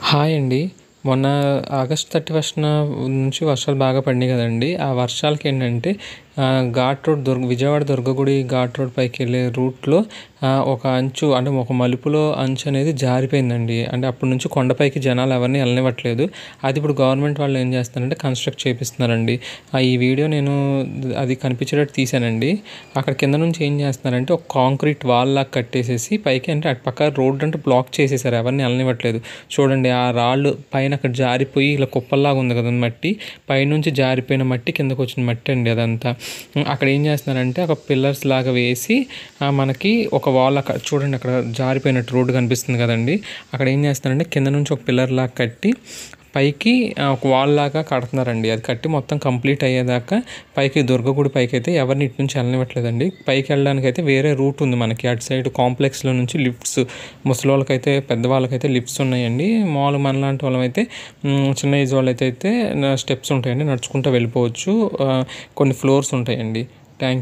Hi అండి. మొన్న August 31న నుంచి వర్షాలు బాగా పడినాయి కదండీ! ఆ వర్షాలకేంటంటే ఘాట్ రోడ్ విజయవాడ దుర్గగుడి ఘాట్ రోడ్ పైకెళ్ళే రూట్‌లో ఒక అంచు అంటే ఒక మలుపులో అంచు అనేది జారిపోయిందండి. అంటే అప్పటి నుంచి కొండపైకి జనాలు ఎవరిని ఎళ్ళనివ్వట్లేదు. అది ఇప్పుడు గవర్నమెంట్ వాళ్ళు ఏం చేస్తున్నారంటే కన్‌స్ట్రక్ట్ చేపిస్తున్నారండి. ఈ వీడియో నేను అది కనిపించేటట్టు తీశానండి. అక్కడ కింద నుంచి ఏం చేస్తున్నారంటే ఒక కాంక్రీట్ వాల్‌లాగా కట్టేసేసి పైకి అంటే అటు పక్క రోడ్ అంటే బ్లాక్ చేసేసారు. ఎవరిని ఎళ్ళనివ్వట్లేదు. చూడండి ఆ రాళ్ళు పైన అక్కడ జారిపోయి ఇలా కుప్పల్లాగా ఉంది కదండీ మట్టి. పైనుంచి జారిపోయిన మట్టి కిందకొచ్చిన మట్టి అండి అదంతా. అక్కడ ఏం చేస్తున్నారంటే ఒక పిల్లర్స్ లాగా వేసి మనకి ఒక వాల్ అక్కడ చూడండి అక్కడ జారిపోయినట్టు రోడ్డు కనిపిస్తుంది కదండీ! అక్కడ ఏం చేస్తున్నారంటే కింద నుంచి ఒక పిల్లర్ లాగా కట్టి పైకి ఒక వాల్ లాగా కడుతున్నారండి. అది కట్టి మొత్తం కంప్లీట్ అయ్యేదాకా పైకి దుర్గగుడి పైకైతే ఎవరిని ఇటు నుంచి వెళ్ళనివ్వట్లేదండి. పైకి వెళ్ళడానికైతే వేరే రూట్ ఉంది మనకి. అటు సైడ్ కాంప్లెక్స్‌లో నుంచి లిఫ్ట్స్ ముసలోళ్ళకైతే పెద్దవాళ్ళకైతే లిఫ్ట్స్ ఉన్నాయండి. మామూలుగా మనలాంటి వాళ్ళమైతే చిన్న ఏజ్ వాళ్ళైతే స్టెప్స్ ఉంటాయండి. నడుచుకుంటూ వెళ్ళిపోవచ్చు. కొన్ని ఫ్లోర్స్ ఉంటాయండి. Thank you.